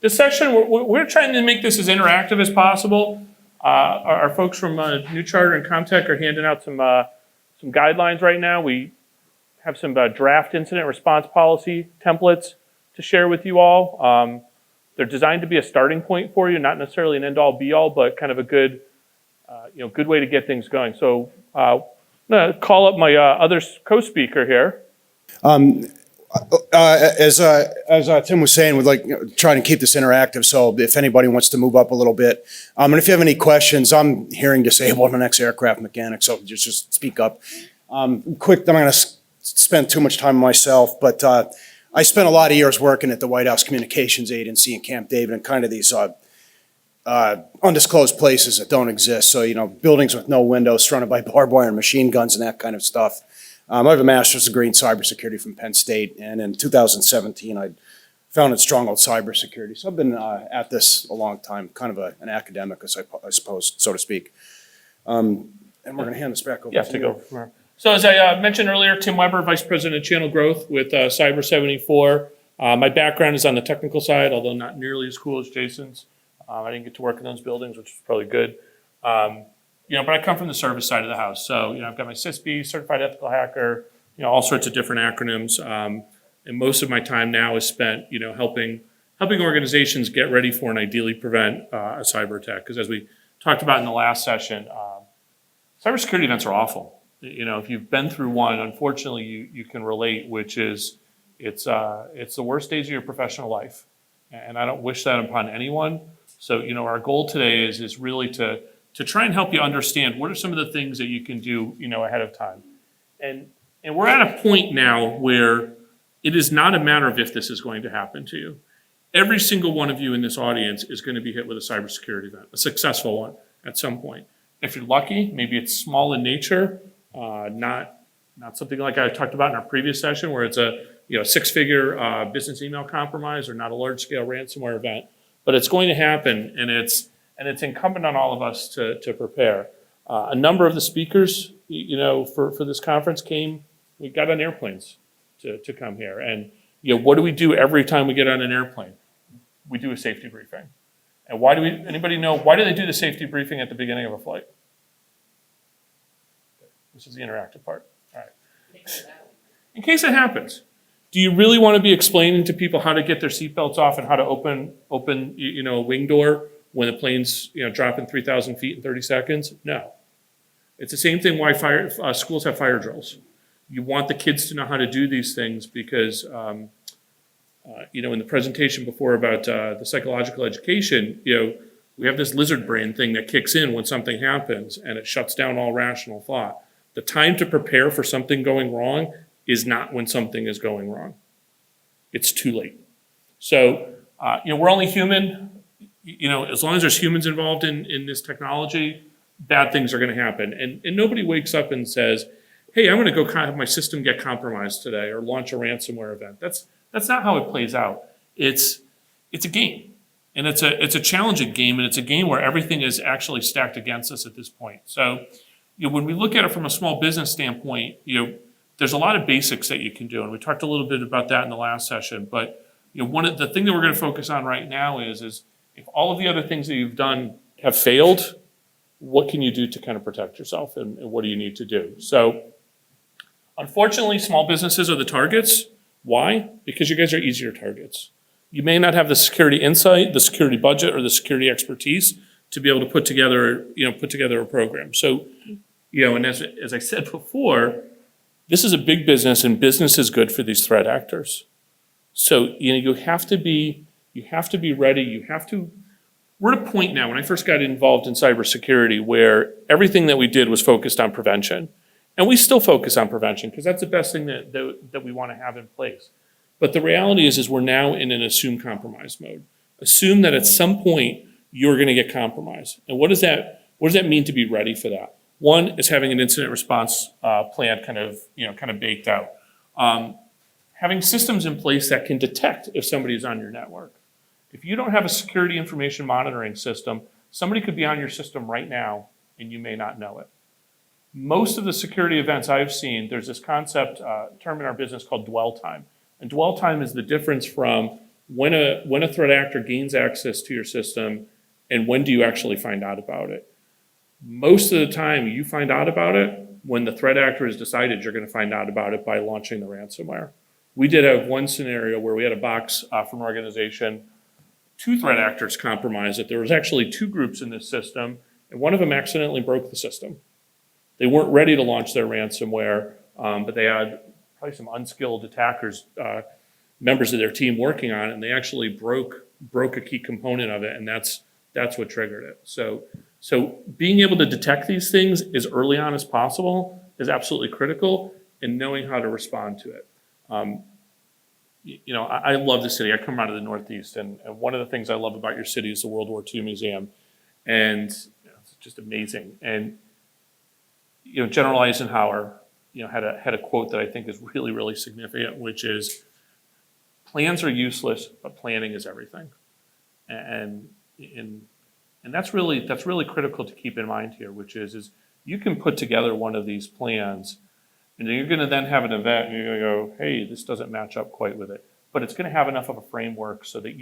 This session, we're trying to make this as interactive as possible. Our folks from New Charter and Comtech are handing out some guidelines right now. We have some draft incident response policy templates to share with you all. They're designed to be a starting point for you, not necessarily an end-all be-all, but kind of a good, good way to get things going. So I'm going to call up my other co-speaker here. As Tim was saying, we'd like trying to keep this interactive. So if anybody wants to move up a little bit, and if you have any questions, I'm hearing disabled. I'm an ex-aircraft mechanic, so just speak up. Quick, I'm not going to spend too much time myself, but I spent a lot of years working at the White House Communications Agency in Camp David and kind of these undisclosed places that don't exist. So, buildings with no windows surrounded by barbed wire and machine guns and that kind of stuff. I have a master's degree in cybersecurity from Penn State, and in 2017, I founded Stronghold Cybersecurity. So I've been at this a long time, kind of an academic, I suppose, so to speak. And we're going to hand this back over to you. So as I mentioned earlier, Tim Weber, Vice President of Channel Growth with Cyber 74. My background is on the technical side, although not nearly as cool as Jason's. I didn't get to work in those buildings, which is probably good. But I come from the service side of the house. So, I've got my CISB, Certified Ethical Hacker, all sorts of different acronyms. And most of my time now is spent, helping organizations get ready for and ideally prevent a cyber attack. Because as we talked about in the last session, cybersecurity events are awful. If you've been through one, unfortunately, you can relate, which is it's the worst days of your professional life. And I don't wish that upon anyone. So, our goal today is really to try and help you understand what are some of the things that you can do, ahead of time. And we're at a point now where it is not a matter of if this is going to happen to you. Every single one of you in this audience is going to be hit with a cybersecurity event, a successful one at some point. If you're lucky, maybe it's small in nature, not something like I talked about in our previous session where it's a six-figure business email compromise or not a large-scale ransomware event. But it's going to happen, and it's incumbent on all of us to prepare. A number of the speakers, for this conference we got on airplanes to come here. And, what do we do every time we get on an airplane? We do a safety briefing. And anybody know, why do they do the safety briefing at the beginning of a flight? This is the interactive part. All right. In case it happens. Do you really want to be explaining to people how to get their seatbelts off and how to open a wing door when the plane's dropping 3,000 feet in 30 seconds? No. It's the same thing why schools have fire drills. You want the kids to know how to do these things because, in the presentation before about the psychological education, we have this lizard brain thing that kicks in when something happens and it shuts down all rational thought. The time to prepare for something going wrong is not when something is going wrong. It's too late. So, we're only human. As long as there's humans involved in this technology, bad things are going to happen. And nobody wakes up and says, hey, I'm going to go have my system get compromised today or launch a ransomware event. That's not how it plays out. It's a game. And it's a challenging game, and it's a game where everything is actually stacked against us at this point. So, when we look at it from a small business standpoint, there's a lot of basics that you can do, and we talked a little bit about that in the last session. But one of the thing that we're going to focus on right now is if all of the other things that you've done have failed, what can you do to kind of protect yourself, and what do you need to do? So, unfortunately, small businesses are the targets. Why? Because you guys are easier targets. You may not have the security insight, the security budget, or the security expertise to be able to put together a program. So, and as I said before, this is a big business, and business is good for these threat actors. So, you have to be ready. We're at a point now, when I first got involved in cybersecurity, where everything that we did was focused on prevention. And we still focus on prevention because that's the best thing that we want to have in place. But the reality is we're now in an assume compromise mode. Assume that at some point you're going to get compromised. And what does that mean to be ready for that? One is having an incident response plan kind of baked out. Having systems in place that can detect if somebody's on your network. If you don't have a security information monitoring system, somebody could be on your system right now and you may not know it. Most of the security events I've seen, there's this concept, term in our business called dwell time. And dwell time is the difference from when a threat actor gains access to your system, and when do you actually find out about it? Most of the time, you find out about it when the threat actor has decided you're going to find out about it by launching the ransomware. We did have one scenario where we had a box from an organization, 2 threat actors compromised it. There was actually 2 groups in this system, and one of them accidentally broke the system. They weren't ready to launch their ransomware, but they had probably some unskilled attackers, members of their team working on it, and they actually broke a key component of it, and that's what triggered it. So being able to detect these things as early on as possible is absolutely critical, and knowing how to respond to it. I love the city. I come out of the Northeast, and one of the things I love about your city is the World War II Museum, and it's just amazing. And General Eisenhower, had a quote that I think is really, really significant, which is, "Plans are useless, but planning is everything." And that's really critical to keep in mind here, which is you can put together one of these plans, and you're going to then have an event, and you're going to go, "Hey, this doesn't match up quite with it." But it's going to have enough of a framework so that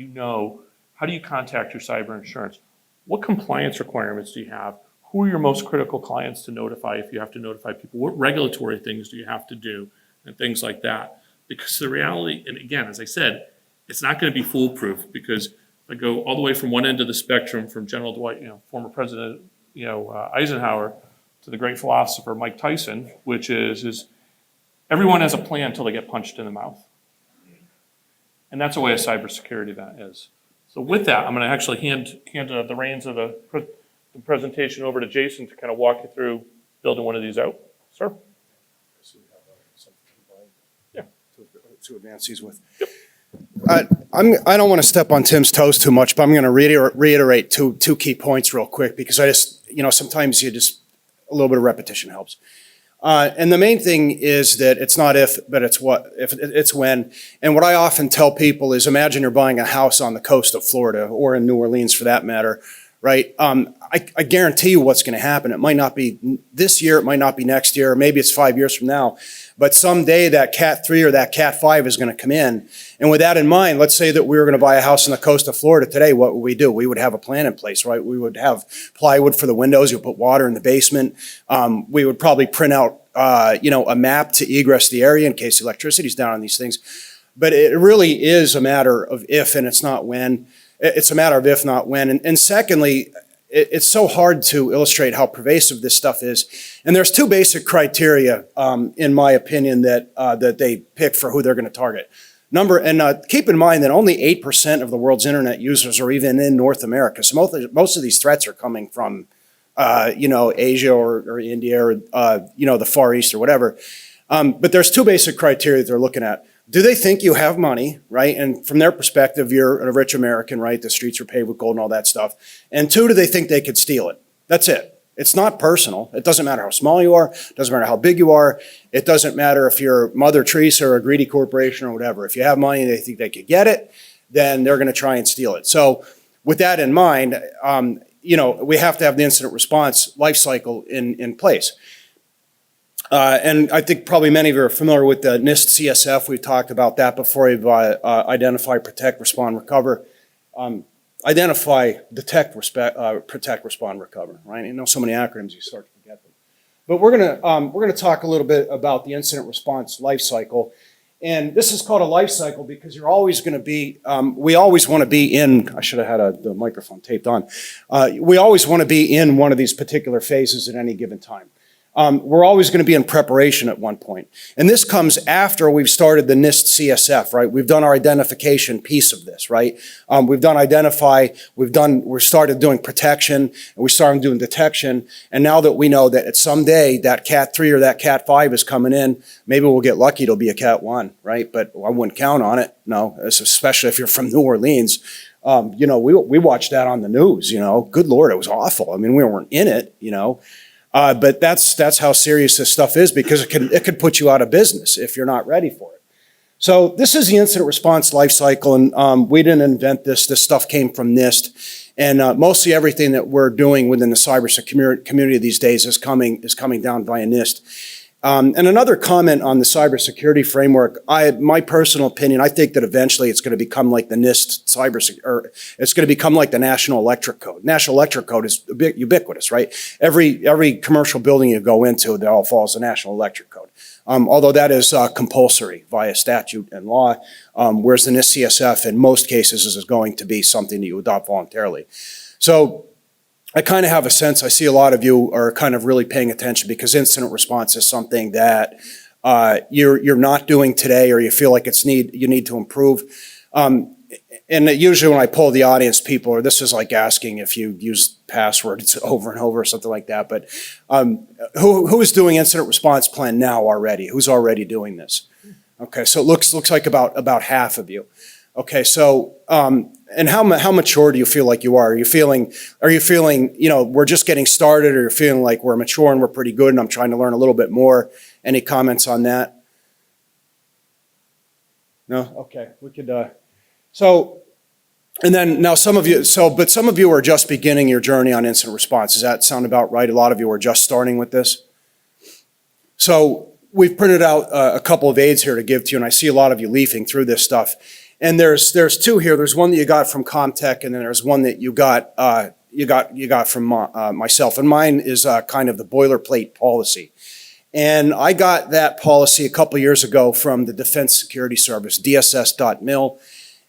how do you contact your cyber insurance? What compliance requirements do you have? Who are your most critical clients to notify if you have to notify people? What regulatory things do you have to do? And things like that. Because the reality, and again, as I said, it's not going to be foolproof, because if I go all the way from one end of the spectrum, from General Dwight, former President, Eisenhower, to the great philosopher Mike Tyson, which is everyone has a plan until they get punched in the mouth. And that's the way a cybersecurity event is. So with that, I'm going to actually hand the reins of the presentation over to Jason to kind of walk you through building one of these out. Sir? Yeah. To advance these with. Yep. I don't want to step on Tim's toes too much, but I'm going to reiterate two key points real quick, because I just, sometimes a little bit of repetition helps. And the main thing is that it's not if, but it's what, it's when. And what I often tell people is, imagine you're buying a house on the coast of Florida, or in New Orleans for that matter, right? I guarantee you what's going to happen. It might not be this year, it might not be next year, or maybe it's 5 years from now. But someday that Cat 3 or that Cat 5 is going to come in. And with that in mind, let's say that we were going to buy a house on the coast of Florida today. What would we do? We would have a plan in place, right? We would have plywood for the windows. You'll put water in the basement. We would probably print out, a map to egress the area in case electricity's down on these things. But it really is a matter of if, and it's not when. It's a matter of if, not when. And secondly, it's so hard to illustrate how pervasive this stuff is. And there's 2 basic criteria, in my opinion, that they pick for who they're going to target. Keep in mind that only 8% of the world's internet users are even in North America. So most of these threats are coming from, Asia or India or, the Far East or whatever. But there's 2 basic criteria that they're looking at. Do they think you have money, right? And from their perspective, you're a rich American, right? The streets are paved with gold and all that stuff. And 2, do they think they could steal it? That's it. It's not personal. It doesn't matter how small you are. It doesn't matter how big you are. It doesn't matter if you're Mother Teresa or a greedy corporation or whatever. If you have money and they think they could get it, then they're going to try and steal it. So with that in mind, we have to have the incident response life cycle in place. And I think probably many of you are familiar with the NIST CSF. We've talked about that before. We've identify, protect, respond, recover. Identify, detect, protect, respond, recover. Right? So many acronyms, you start to forget them. But we're gonna talk a little bit about the incident response life cycle. And this is called a life cycle because you're always going to be. We always want to be in. I should have had the microphone taped on. We always want to be in one of these particular phases at any given time. We're always going to be in preparation at one point. And this comes after we've started the NIST CSF, right? We've done our identification piece of this, right? We've done identify, we started doing protection, and we started doing detection. And now that we know that someday that Cat 3 or that Cat 5 is coming in, maybe we'll get lucky, it'll be a Cat 1, right? But I wouldn't count on it, no, especially if you're from New Orleans. We watched that on the news, good Lord, it was awful. I mean, we weren't in it, but that's how serious this stuff is, because it could put you out of business if you're not ready for it. So this is the incident response life cycle, and we didn't invent this. This stuff came from NIST, and mostly everything that we're doing within the cybersecurity community these days is coming down via NIST. And another comment on the cybersecurity framework, my personal opinion, I think that eventually it's going to become like the NIST or it's going to become like the National Electric Code. National Electric Code is a bit ubiquitous, right? Every commercial building you go into, that all follows the National Electric Code. Although that is compulsory via statute and law, whereas the NIST CSF in most cases is going to be something that you adopt voluntarily. So I kind of have a sense, I see a lot of you are kind of really paying attention because incident response is something that you're not doing today or you feel like you need to improve. And usually when I poll the audience, people, or this is like asking if you use passwords over and over or something like that, but who is doing incident response plan now already? Who's already doing this? Okay, so it looks like about half of you. Okay, so and how mature do you feel like you are? Are you feeling, we're just getting started, or you're feeling like we're mature and we're pretty good and I'm trying to learn a little bit more? Any comments on that? No? Okay, we could, and then now some of you are just beginning your journey on incident response. Does that sound about right? A lot of you are just starting with this. So we've printed out a couple of aids here to give to you, and I see a lot of you leafing through this stuff. And there's two here. There's one that you got from Comtech, and then there's one that you got from myself. And mine is kind of the boilerplate policy. And I got that policy a couple years ago from the Defense Security Service, dss.mil.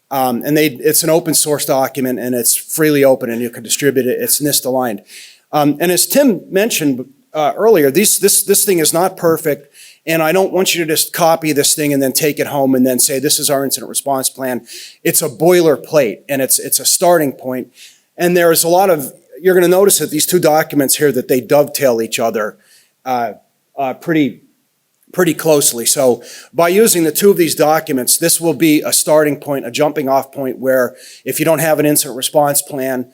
And it's an open source document, and it's freely open, and you can distribute it. It's NIST aligned. And as Tim mentioned earlier, this thing is not perfect, and I don't want you to just copy this thing and then take it home and then say, this is our incident response plan. It's a boilerplate, and it's a starting point. And there's a lot of, you're going to notice that these two documents here, that they dovetail each other pretty closely. So by using the two of these documents, this will be a starting point, a jumping off point where if you don't have an incident response plan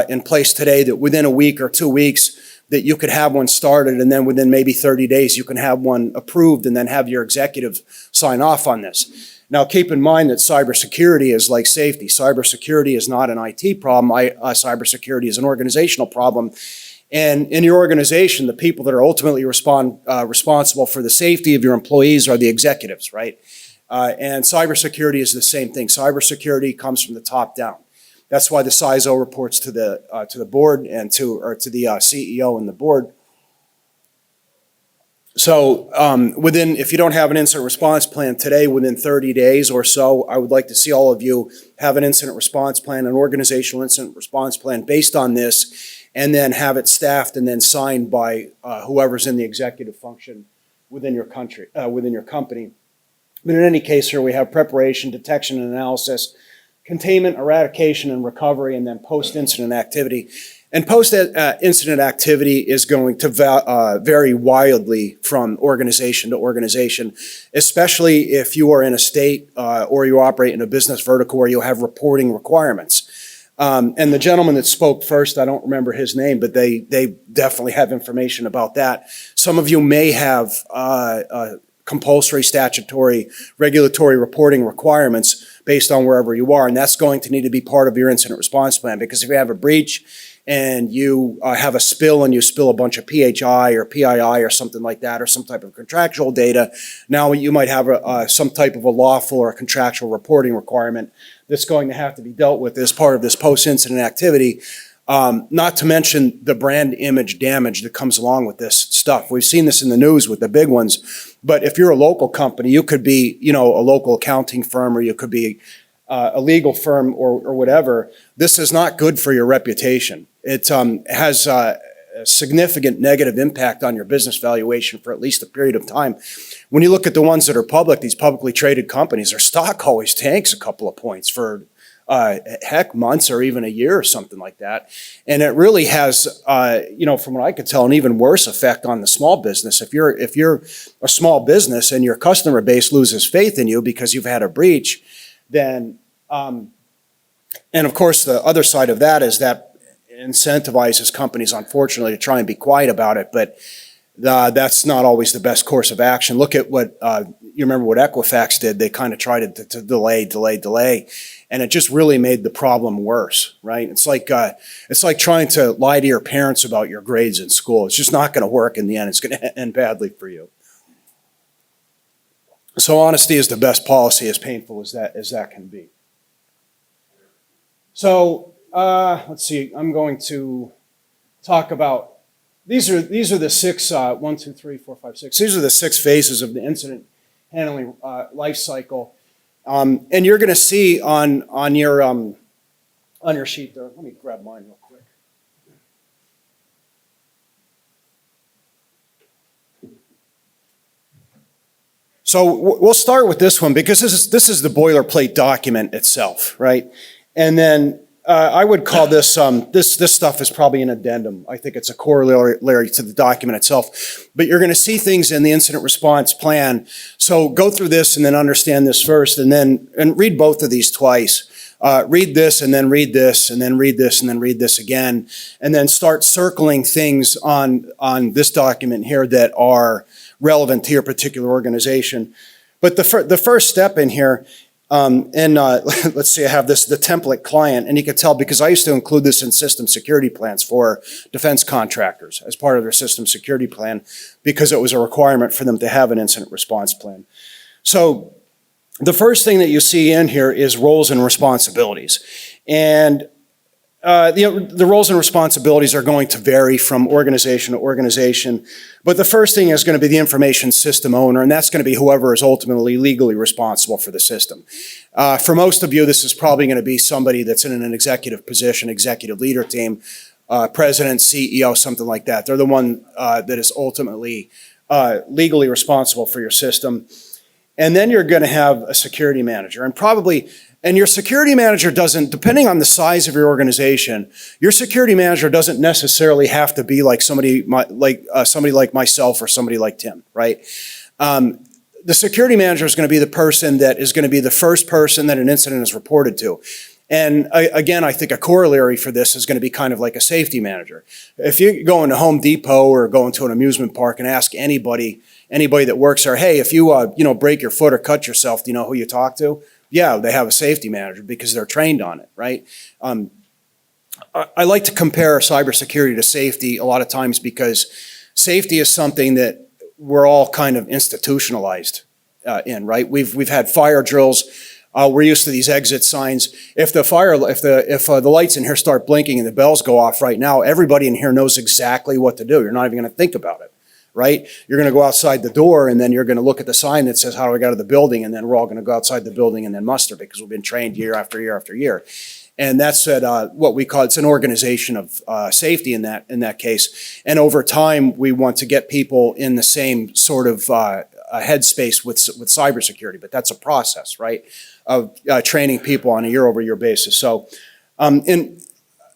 in place today, that within a week or 2 weeks, that you could have one started, and then within maybe 30 days, you can have one approved and then have your executive sign off on this. Now, keep in mind that cybersecurity is like safety. Cybersecurity is not an IT problem. Cybersecurity is an organizational problem. And in your organization, the people that are ultimately responsible for the safety of your employees are the executives, right? And cybersecurity is the same thing. Cybersecurity comes from the top down. That's why the CISO reports to the board and to the CEO and the board. So if you don't have an incident response plan today, within 30 days or so, I would like to see all of you have an incident response plan, an organizational incident response plan based on this, and then have it staffed and then signed by whoever's in the executive function within your company. But in any case, here we have preparation, detection and analysis, containment, eradication, and recovery, and then post-incident activity. And post-incident activity is going to vary wildly from organization to organization, especially if you are in a state or you operate in a business vertical where you have reporting requirements. And the gentleman that spoke first, I don't remember his name, but they definitely have information about that. Some of you may have compulsory statutory regulatory reporting requirements based on wherever you are, and that's going to need to be part of your incident response plan, because if you have a breach and you have a spill and you spill a bunch of PHI or PII or something like that, or some type of contractual data, now you might have some type of a lawful or a contractual reporting requirement that's going to have to be dealt with as part of this post-incident activity, not to mention the brand image damage that comes along with this stuff. We've seen this in the news with the big ones, but if you're a local company, you could be, a local accounting firm, or you could be a legal firm or whatever. This is not good for your reputation. It has a significant negative impact on your business valuation for at least a period of time. When you look at the ones that are public, these publicly traded companies, their stock always tanks a couple of points for months or even a year or something like that. And it really has, from what I could tell, an even worse effect on the small business. If you're a small business and your customer base loses faith in you because you've had a breach, then, and of course the other side of that is that incentivizes companies, unfortunately, to try and be quiet about it, but that's not always the best course of action. Look at what, you remember what Equifax did. They kind of tried to delay, and it just really made the problem worse, right? It's like trying to lie to your parents about your grades in school. It's just not going to work in the end. It's going to end badly for you. So honesty is the best policy, as painful as that can be. So let's see. I'm going to talk about these are the six 1, 2, 3, 4, 5, 6. These are the 6 phases of the incident handling life cycle, and you're going to see on your sheet there. Let me grab mine real quick. So we'll start with this one because this is the boilerplate document itself, right? And then I would call this this stuff is probably an addendum. I think it's a corollary to the document itself. But you're going to see things in the incident response plan. So go through this and then understand this first, and read both of these twice. Read this and then read this and then read this and then read this again, and then start circling things on this document here that are relevant to your particular organization. But the first step in here, let's see, I have the template client, and you can tell because I used to include this in system security plans for defense contractors as part of their system security plan because it was a requirement for them to have an incident response plan. So the first thing that you see in here is roles and responsibilities. And the roles and responsibilities are going to vary from organization to organization. But the first thing is going to be the information system owner, and that's going to be whoever is ultimately legally responsible for the system. For most of you, this is probably going to be somebody that's in an executive position, executive leader team, president, CEO, something like that. They're the one that is ultimately legally responsible for your system. And then you're going to have a security manager, and your security manager doesn't, depending on the size of your organization, your security manager doesn't necessarily have to be like somebody like myself or somebody like Tim, right? The security manager is going to be the person that is going to be the first person that an incident is reported to. And again, I think a corollary for this is going to be kind of like a safety manager. If you go into Home Depot or go into an amusement park and ask anybody that works there, hey, if you break your foot or cut yourself, do you know who you talk to? Yeah, they have a safety manager because they're trained on it, right? I like to compare cybersecurity to safety a lot of times because safety is something that we're all kind of institutionalized in, right? We've had fire drills. We're used to these exit signs. If the lights in here start blinking and the bells go off right now, everybody in here knows exactly what to do. You're not even going to think about it, right? You're going to go outside the door and then you're going to look at the sign that says, how do I get out of the building? And then we're all going to go outside the building and then muster because we've been trained year after year after year. And that's what we call, it's an organization of safety in that case. And over time, we want to get people in the same sort of headspace with cybersecurity, but that's a process, right? Of training people on a year-over-year basis. So, and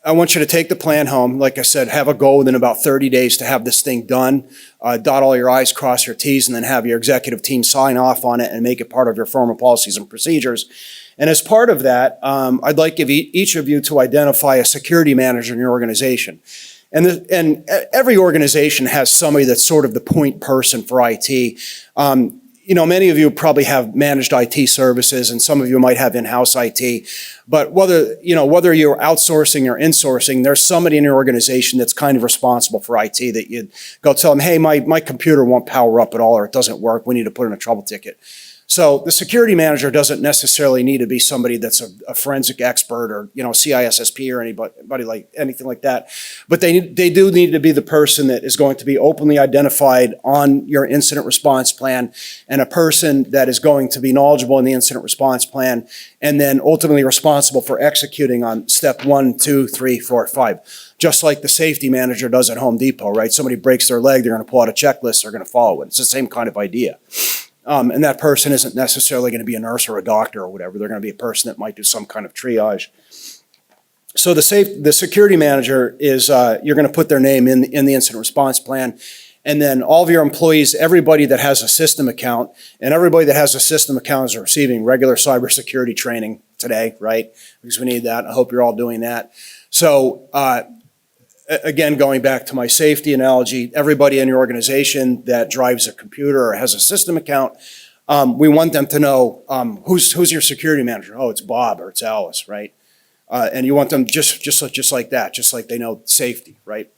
I want you to take the plan home. Like I said, have a goal within about 30 days to have this thing done. Dot all your I's, cross your T's, and then have your executive team sign off on it and make it part of your formal policies and procedures. And as part of that, I'd like each of you to identify a security manager in your organization. And every organization has somebody that's sort of the point person for IT. Many of you probably have managed IT services, and some of you might have in-house IT. But whether you're outsourcing or insourcing, there's somebody in your organization that's kind of responsible for IT that you'd go tell them, hey, my computer won't power up at all, or it doesn't work. We need to put in a trouble ticket. So the security manager doesn't necessarily need to be somebody that's a forensic expert or CISSP or anybody like anything like that, but they do need to be the person that is going to be openly identified on your incident response plan, and a person that is going to be knowledgeable in the incident response plan, and then ultimately responsible for executing on step 1, 2, 3, 4, 5. Just like the safety manager does at Home Depot, right? Somebody breaks their leg, they're going to pull out a checklist, they're going to follow it. It's the same kind of idea. And that person isn't necessarily going to be a nurse or a doctor or whatever. They're going to be a person that might do some kind of triage. So the security manager is, you're going to put their name in the incident response plan. And then all of your employees, everybody that has a system account, and everybody that has a system account is receiving regular cybersecurity training today, right? Because we need that. I hope you're all doing that. So, again, going back to my safety analogy, everybody in your organization that drives a computer or has a system account, we want them to know who's your security manager. Oh, it's Bob or it's Alice, right? And you want them just like that, just like they know safety, right?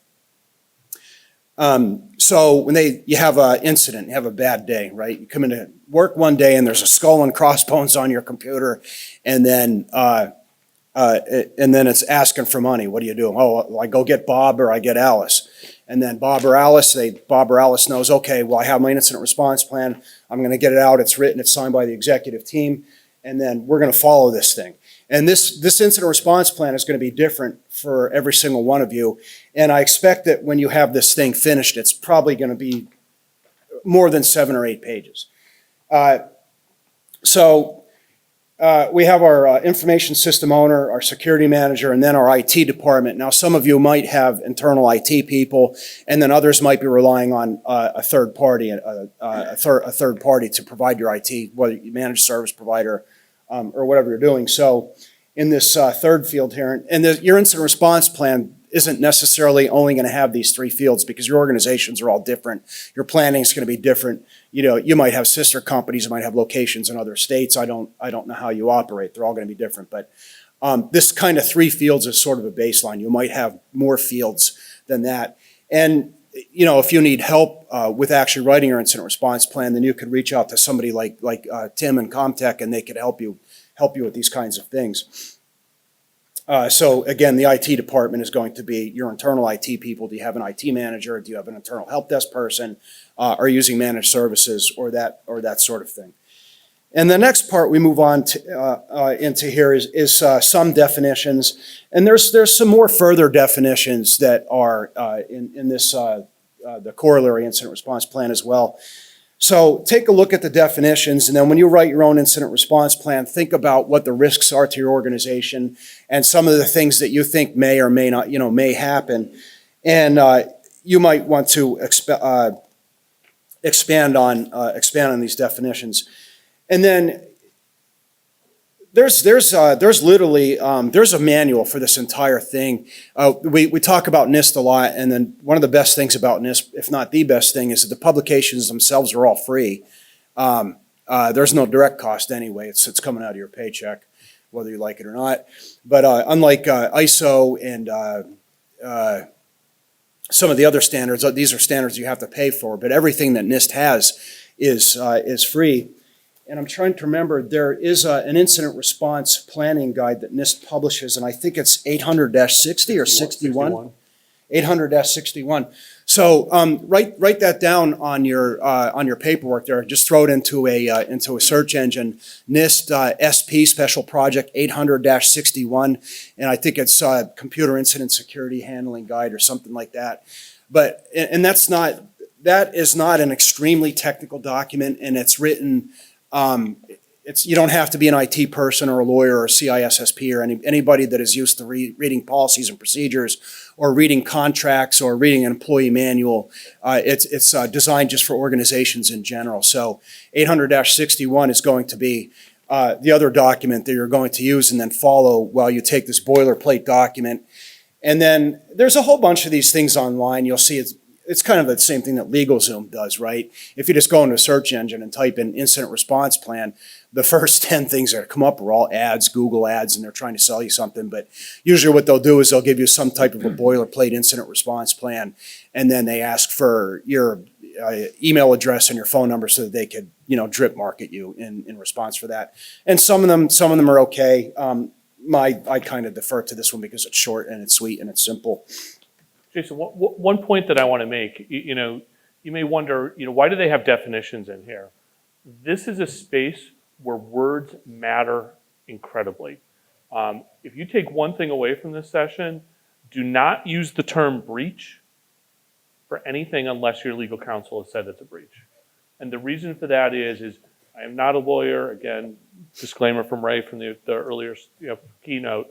So when you have an incident, you have a bad day, right? You come into work one day and there's a skull and crossbones on your computer, and then it's asking for money. What do you do? Oh, I go get Bob or I get Alice. And then Bob or Alice knows, okay, well, I have my incident response plan. I'm going to get it out. It's written. It's signed by the executive team. And then we're going to follow this thing. And this incident response plan is going to be different for every single one of you. And I expect that when you have this thing finished, it's probably going to be more than 7 or 8 pages. We have our information system owner, our security manager, and then our IT department. Now, some of you might have internal IT people, and then others might be relying on a third party, a third party to provide your IT, whether you manage service provider or whatever you're doing. So, in this third field here, and your incident response plan isn't necessarily only going to have these 3 fields because your organizations are all different. Your planning is going to be different. You know, you might have sister companies, you might have locations in other states. I don't know how you operate. They're all going to be different. But this kind of 3 fields is sort of a baseline. You might have more fields than that. And, you know, if you need help with actually writing your incident response plan, then you could reach out to somebody like Tim and Comtech, and they could help you with these kinds of things. So again, the IT department is going to be your internal IT people. Do you have an IT manager? Do you have an internal help desk person? Are you using managed services or that sort of thing? And the next part we move on to, into here is some definitions, and there's some more further definitions that are in this the corollary incident response plan as well. So take a look at the definitions, and then when you write your own incident response plan, think about what the risks are to your organization and some of the things that you think may or may not, may happen. And you might want to expand on these definitions. And then there's literally there's a manual for this entire thing. We talk about NIST a lot, and then one of the best things about NIST, if not the best thing, is that the publications themselves are all free. There's no direct cost anyway. It's coming out of your paycheck, whether you like it or not. But unlike ISO and some of the other standards, these are standards you have to pay for. But everything that NIST has is free. And I'm trying to remember, there is an incident response planning guide that NIST publishes, and I think it's 800-60 or 61. 800-61. So write that down on your paperwork there. Just throw it into a search engine. NIST SP Special Project 800-61, and I think it's Computer Incident Security Handling Guide or something like that. But that is not an extremely technical document, and it's written. You don't have to be an IT person or a lawyer or a CISSP or anybody that is used to reading policies and procedures or reading contracts or reading an employee manual. It's designed just for organizations in general. So 800-61 is going to be the other document that you're going to use and then follow while you take this boilerplate document. And then there's a whole bunch of these things online. You'll see it's kind of the same thing that LegalZoom does, right? If you just go into a search engine and type in incident response plan, the first 10 things that come up are all ads, Google ads, and they're trying to sell you something. But usually what they'll do is they'll give you some type of a boilerplate incident response plan, and then they ask for your email address and your phone number so that they could, drip market you in response for that. And some of them are okay. I kind of defer to this one because it's short and it's sweet and it's simple. Jason, one point that I want to make, you may wonder, why do they have definitions in here? This is a space where words matter incredibly. If you take one thing away from this session, do not use the term breach for anything unless your legal counsel has said it's a breach. And the reason for that is I am not a lawyer. Again, disclaimer from Ray from the earlier keynote.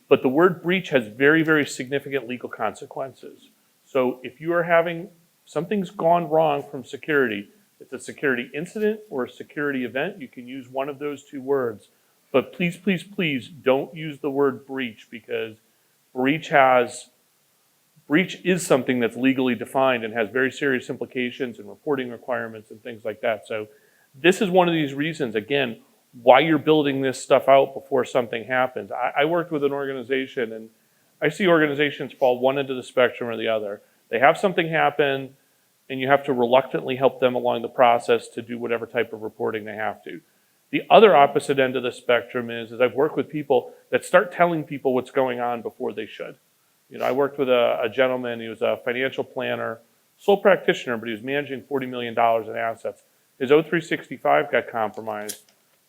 But the word breach has very, very significant legal consequences. So if you are having, something's gone wrong from security, it's a security incident or a security event, you can use one of those 2 words. But please, please, please don't use the word breach, because breach is something that's legally defined and has very serious implications and reporting requirements and things like that. So this is one of these reasons, again, why you're building this stuff out before something happens. I worked with an organization, and I see organizations fall one end of the spectrum or the other. They have something happen, and you have to reluctantly help them along the process to do whatever type of reporting they have to. The other opposite end of the spectrum is I've worked with people that start telling people what's going on before they should. I worked with a gentleman, he was a financial planner, sole practitioner, but he was managing $40 million in assets. His O365 got compromised.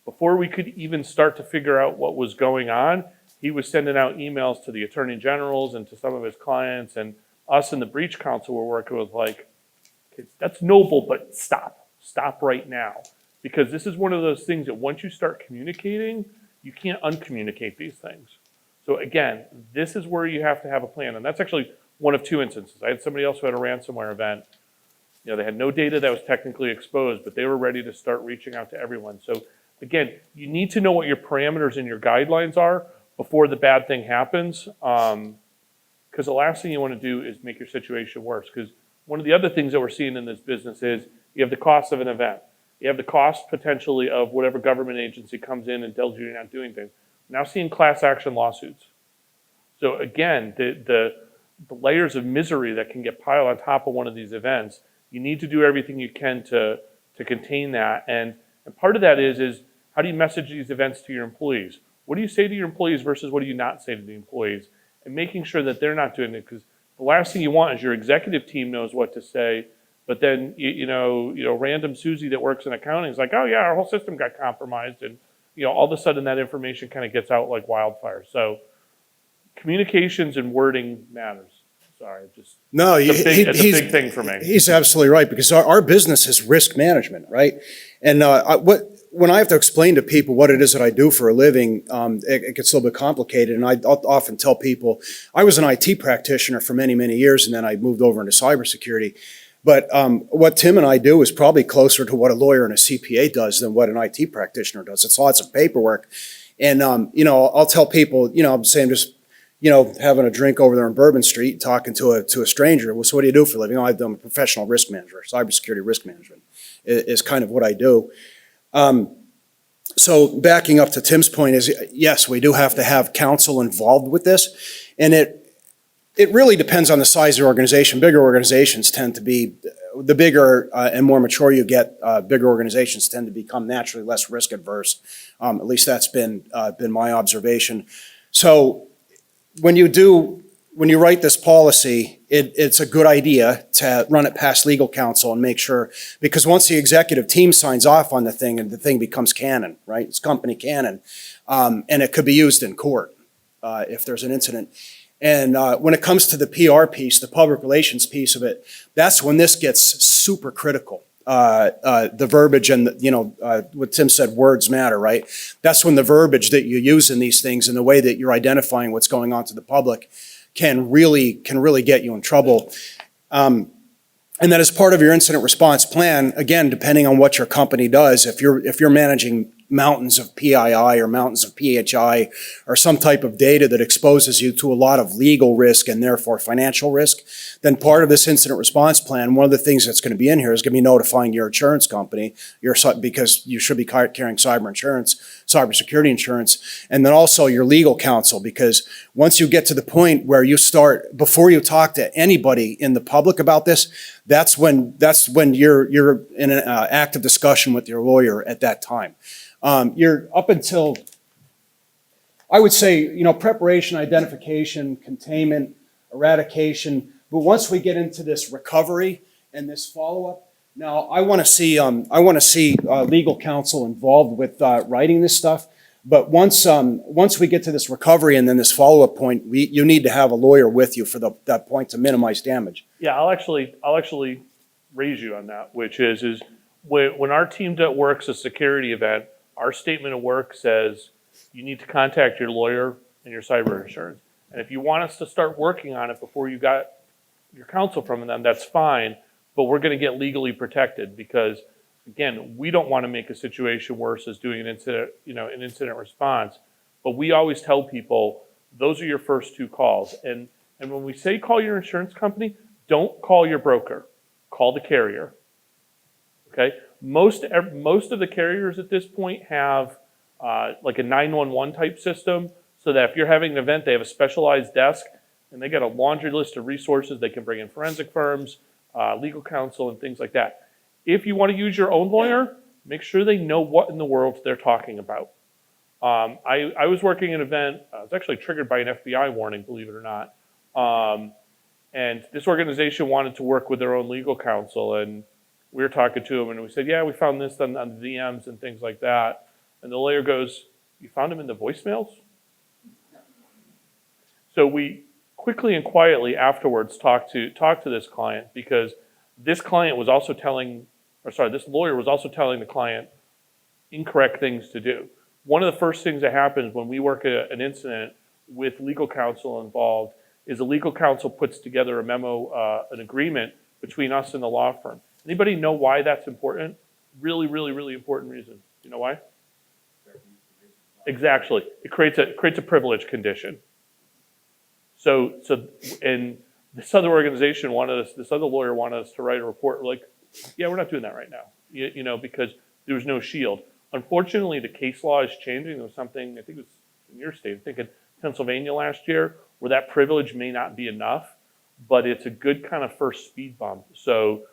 Before we could even start to figure out what was going on, he was sending out emails to the attorney generals and to some of his clients, and us in the breach council were working with like, okay, that's noble, but stop right now. Because this is one of those things that once you start communicating, you can't uncommunicate these things. So again, this is where you have to have a plan. And that's actually one of two instances. I had somebody else who had a ransomware event. They had no data that was technically exposed, but they were ready to start reaching out to everyone. So again, you need to know what your parameters and your guidelines are before the bad thing happens. Because the last thing you want to do is make your situation worse. Because one of the other things that we're seeing in this business is you have the cost of an event. You have the cost potentially of whatever government agency comes in and tells you you're not doing things. We're now seeing class action lawsuits. So again, the layers of misery that can get piled on top of one of these events, you need to do everything you can to contain that. And part of that is how do you message these events to your employees? What do you say to your employees versus what do you not say to the employees? And making sure that they're not doing it, because the last thing you want is your executive team knows what to say, but then random Susie that works in accounting is like, oh yeah, our whole system got compromised, and all of a sudden that information kind of gets out like wildfire. So communications and wording matters. Sorry, it's a big thing for me. He's absolutely right, because our business is risk management, right? And when I have to explain to people what it is that I do for a living, it gets a little bit complicated. And I often tell people, I was an IT practitioner for many, many years, and then I moved over into cybersecurity. But what Tim and I do is probably closer to what a lawyer and a CPA does than what an IT practitioner does. It's lots of paperwork. And, I'll tell people, I'm saying just, having a drink over there on Bourbon Street, talking to a stranger. Well, so what do you do for a living? I'm a professional risk manager. Cybersecurity risk management is kind of what I do. So backing up to Tim's point is, yes, we do have to have counsel involved with this. And it really depends on the size of the organization. Bigger organizations tend to be, the bigger and more mature you get, bigger organizations tend to become naturally less risk adverse. At least that's been my observation. So when you write this policy, it's a good idea to run it past legal counsel and make sure, because once the executive team signs off on the thing and the thing becomes canon, right? It's company canon, and it could be used in court if there's an incident. And when it comes to the PR piece, the public relations piece of it, that's when this gets super critical. The verbiage and, what Tim said, words matter, right? That's when the verbiage that you use in these things and the way that you're identifying what's going on to the public can really get you in trouble. And that as part of your incident response plan, again, depending on what your company does, if you're managing mountains of PII or mountains of PHI or some type of data that exposes you to a lot of legal risk and therefore financial risk, then part of this incident response plan, one of the things that's going to be in here is going to be notifying your insurance company, because you should be carrying cyber insurance, cybersecurity insurance, and then also your legal counsel, because once you get to the point where you start, before you talk to anybody in the public about this, that's when you're in an active discussion with your lawyer at that time. You're up until, I would say, preparation, identification, containment, eradication. But once we get into this recovery and this follow-up, now I want to see legal counsel involved with writing this stuff. But once we get to this recovery and then this follow-up point, you need to have a lawyer with you for that point to minimize damage. Yeah, I'll actually raise you on that, which is when our team works a security event, our statement of work says you need to contact your lawyer and your cyber insurance. And if you want us to start working on it before you got your counsel from them, that's fine, but we're going to get legally protected because, again, we don't want to make a situation worse as doing an incident response. But we always tell people those are your first two calls. And when we say call your insurance company, don't call your broker, call the carrier. Okay? Most of the carriers at this point have like a 911 type system, so that if you're having an event, they have a specialized desk. and they got a laundry list of resources. They can bring in forensic firms, legal counsel, and things like that. If you want to use your own lawyer, make sure they know what in the world they're talking about. I was working an event, it was actually triggered by an FBI warning, believe it or not. And this organization wanted to work with their own legal counsel, and we were talking to them, and we said, yeah, we found this on the DMs and things like that. And the lawyer goes, you found them in the voicemails? So we quickly and quietly afterwards talked to this client, because this client was also this lawyer was also telling the client incorrect things to do. One of the first things that happens when we work an incident with legal counsel involved is the legal counsel puts together a memo, an agreement between us and the law firm. Anybody know why that's important? Really, really, really important reason. You know why? Exactly. It creates a privilege condition. So, and this other organization this other lawyer wanted us to write a report. We're like, yeah, we're not doing that right now. You know, because there was no shield. Unfortunately, the case law is changing. There was something, I think it was in your state, I think in Pennsylvania last year, where that privilege may not be enough, but it's a good kind of first speed bump. So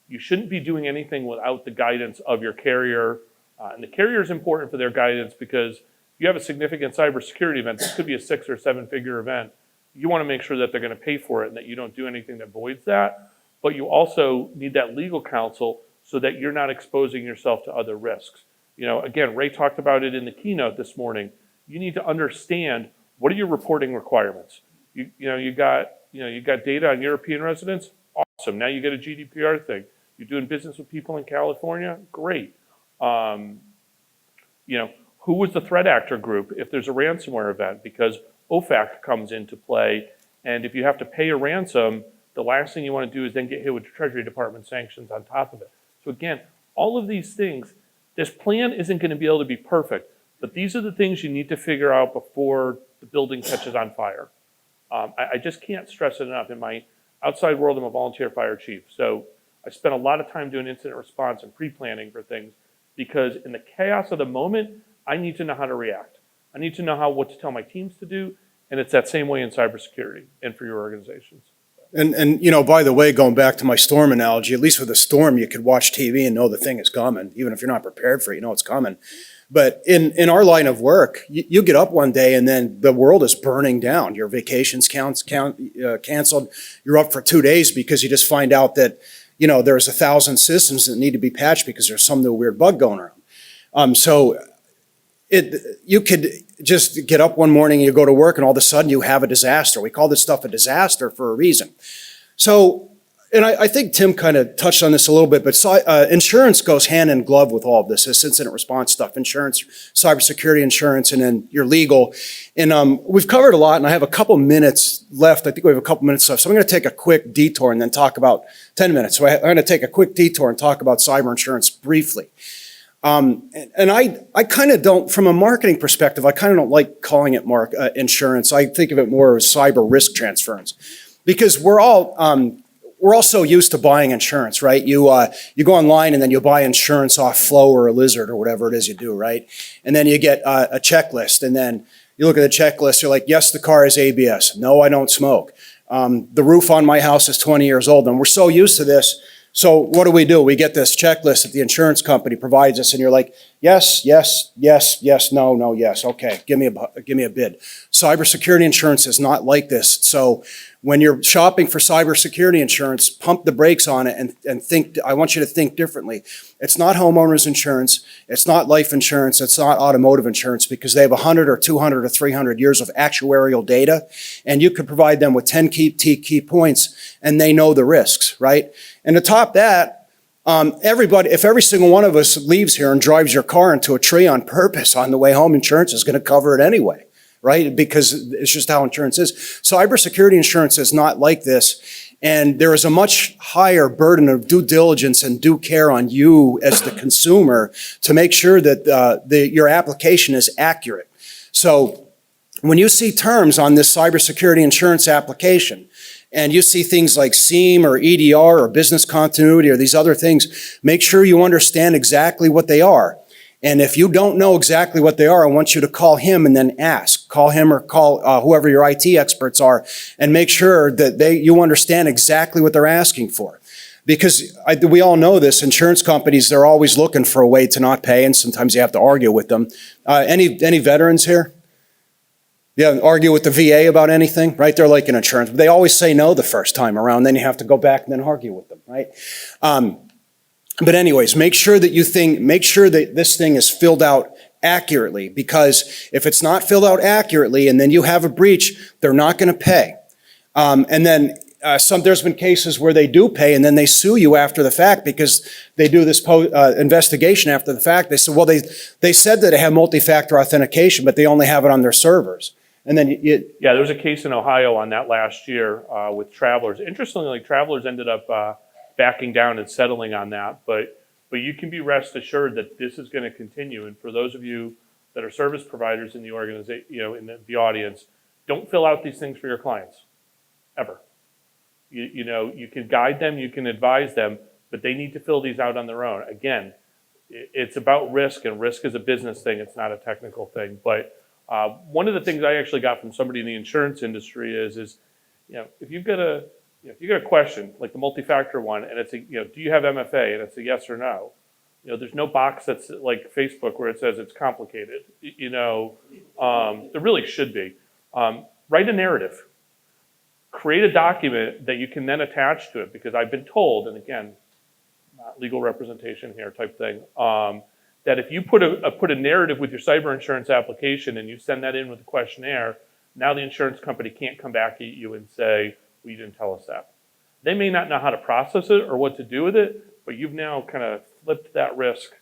you shouldn't be doing anything without the guidance of your carrier. And the carrier is important for their guidance, because if you have a significant cybersecurity event, this could be a 6 or 7 figure event, you want to make sure that they're going to pay for it and that you don't do anything that voids that. But you also need that legal counsel so that you're not exposing yourself to other risks. You know, again, Ray talked about it in the keynote this morning. You need to understand, what are your reporting requirements? You got data on European residents, awesome. Now you get a GDPR thing. You're doing business with people in California, great. Who was the threat actor group if there's a ransomware event? Because OFAC comes into play, and if you have to pay a ransom, the last thing you want to do is then get hit with Treasury Department sanctions on top of it. So again, all of these things, this plan isn't going to be able to be perfect, but these are the things you need to figure out before the building catches on fire. I just can't stress it enough. In my outside world, I'm a volunteer fire chief. So I spent a lot of time doing incident response and pre-planning for things, because in the chaos of the moment, I need to know how to react. I need to know what to tell my teams to do, and it's that same way in cybersecurity and for your organizations. And by the way, going back to my storm analogy, at least with a storm, you could watch TV and know the thing is coming. Even if you're not prepared for it, you know it's coming. But in our line of work, you get up one day and then the world is burning down. Your vacation's canceled. You're up for 2 days because you just find out that, there's 1,000 systems that need to be patched because there's some new weird bug going around. You could just get up one morning, you go to work, and all of a sudden you have a disaster. We call this stuff a disaster for a reason. So, and I think Tim kind of touched on this a little bit, but insurance goes hand in glove with all of this incident response stuff. Insurance, cybersecurity insurance, and then your legal. And we've covered a lot, and I have a couple minutes left. I think we have a couple minutes left. So I'm going to take a quick detour and then talk about 10 minutes. So I'm going to take a quick detour and talk about cyber insurance briefly. And I kind of don't, from a marketing perspective, I kind of don't like calling it insurance. I think of it more as cyber risk transference, because we're all so used to buying insurance, right? You go online and then you buy insurance off Flow or a Lizard or whatever it is you do, right? And then you get a checklist, and then you look at the checklist, you're like, yes, the car is ABS. No, I don't smoke. The roof on my house is 20 years old, and we're so used to this. So what do? We get this checklist that the insurance company provides us, and you're like, yes, yes, yes, yes, no, no, yes. Okay, give me a bid. Cybersecurity insurance is not like this. So when you're shopping for cybersecurity insurance, pump the brakes on it and think. I want you to think differently. It's not homeowners insurance. It's not life insurance. It's not automotive insurance, because they have 100 or 200 or 300 years of actuarial data, and you could provide them with 10 key points, and they know the risks, right? And to top that, if every single one of us leaves here and drives your car into a tree on purpose on the way home, insurance is going to cover it anyway, right? Because it's just how insurance is. Cybersecurity insurance is not like this, and there is a much higher burden of due diligence and due care on you as the consumer to make sure that your application is accurate. So when you see terms on this cybersecurity insurance application, and you see things like SIEM or EDR or business continuity or these other things, make sure you understand exactly what they are. And if you don't know exactly what they are, I want you to call him and then ask. Call him or call whoever your IT experts are and make sure that you understand exactly what they're asking for. Because we all know this, insurance companies, they're always looking for a way to not pay, and sometimes you have to argue with them. Any veterans here? Yeah, argue with the VA about anything, right? They're like an insurance. They always say no the first time around, then you have to go back and then argue with them, right? But anyways, make sure that this thing is filled out accurately, because if it's not filled out accurately and then you have a breach, they're not going to pay. And then there's been cases where they do pay and then they sue you after the fact because they do this investigation after the fact. They said, well, they said that they have multi-factor authentication, but they only have it on their servers. And then yeah, there was a case in Ohio on that last year with Travelers. Interestingly, Travelers ended up backing down and settling on that, but you can be rest assured that this is going to continue. And for those of you that are service providers in the organization, in the audience, don't fill out these things for your clients, ever. You can guide them, you can advise them, but they need to fill these out on their own. Again, it's about risk, and risk is a business thing. It's not a technical thing. But one of the things I actually got from somebody in the insurance industry is if you've got a question like the multi-factor one, and it's do you have MFA, and it's a yes or no. There's no box that's like Facebook where it says it's complicated. There really should be. Write a narrative. Create a document that you can then attach to it, because I've been told, and again, not legal representation here type thing, that if you put a narrative with your cyber insurance application and you send that in with a questionnaire, now the insurance company can't come back at you and say, well, you didn't tell us that. They may not know how to process it or what to do with it, but you've now kind of flipped that risk,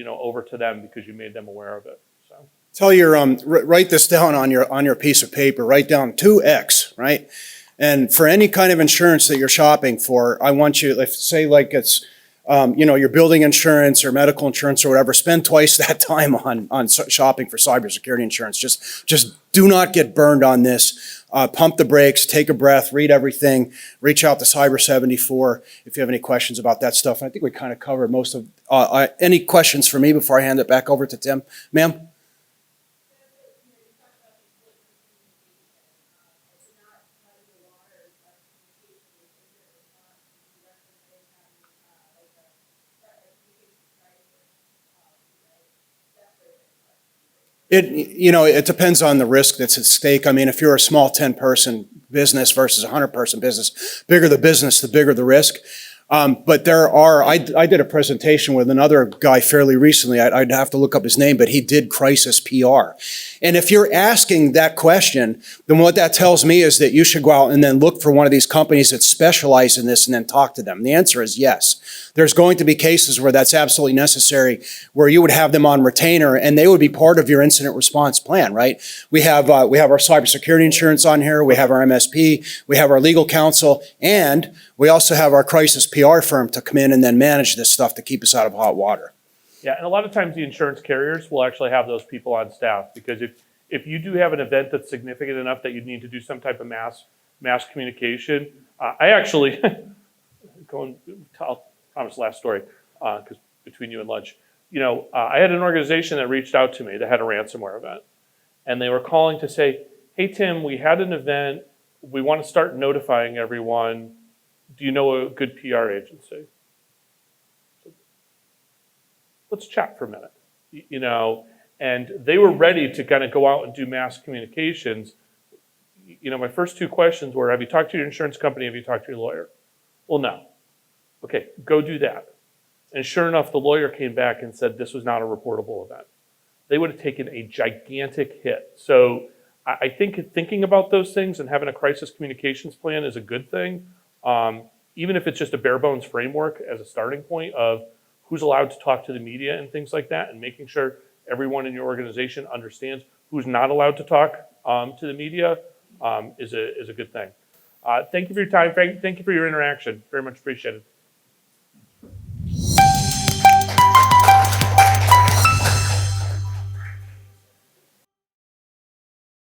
over to them because you made them aware of it. So tell your write this down on your piece of paper. Write down 2X, right? And for any kind of insurance that you're shopping for, I want you, say like it's, your building insurance or medical insurance or whatever, spend twice that time on shopping for cybersecurity insurance. Just do not get burned on this. Pump the brakes, take a breath, read everything, reach out to Cyber 74 if you have any questions about that stuff. And I think we kind of covered most of, any questions for me before I hand it back over to Tim? Ma'am? It depends on the risk that's at stake. I mean, if you're a small 10-person business versus a 100-person business, bigger the business, the bigger the risk. But I did a presentation with another guy fairly recently. I'd have to look up his name, but he did crisis PR. And if you're asking that question, then what that tells me is that you should go out and then look for one of these companies that specialize in this and then talk to them. The answer is yes. There's going to be cases where that's absolutely necessary, where you would have them on retainer and they would be part of your incident response plan, right? We have our cybersecurity insurance on here. We have our MSP. We have our legal counsel, and we also have our crisis PR firm to come in and then manage this stuff to keep us out of hot water. Yeah, and a lot of times the insurance carriers will actually have those people on staff, because if you do have an event that's significant enough that you need to do some type of mass communication, I actually, I'll promise last story, because between you and lunch, I had an organization that reached out to me that had a ransomware event, and they were calling to say, hey, Tim, we had an event, we want to start notifying everyone. Do you know a good PR agency? Let's chat for a minute, and they were ready to kind of go out and do mass communications. My first two questions were, have you talked to your insurance company? Have you talked to your lawyer? Well, no. Okay, go do that. And sure enough, the lawyer came back and said this was not a reportable event. They would have taken a gigantic hit. So I think thinking about those things and having a crisis communications plan is a good thing. Even if it's just a bare bones framework as a starting point of who's allowed to talk to the media and things like that, and making sure everyone in your organization understands who's not allowed to talk to the media is a good thing. Thank you for your time. Thank you for your interaction. Very much appreciated.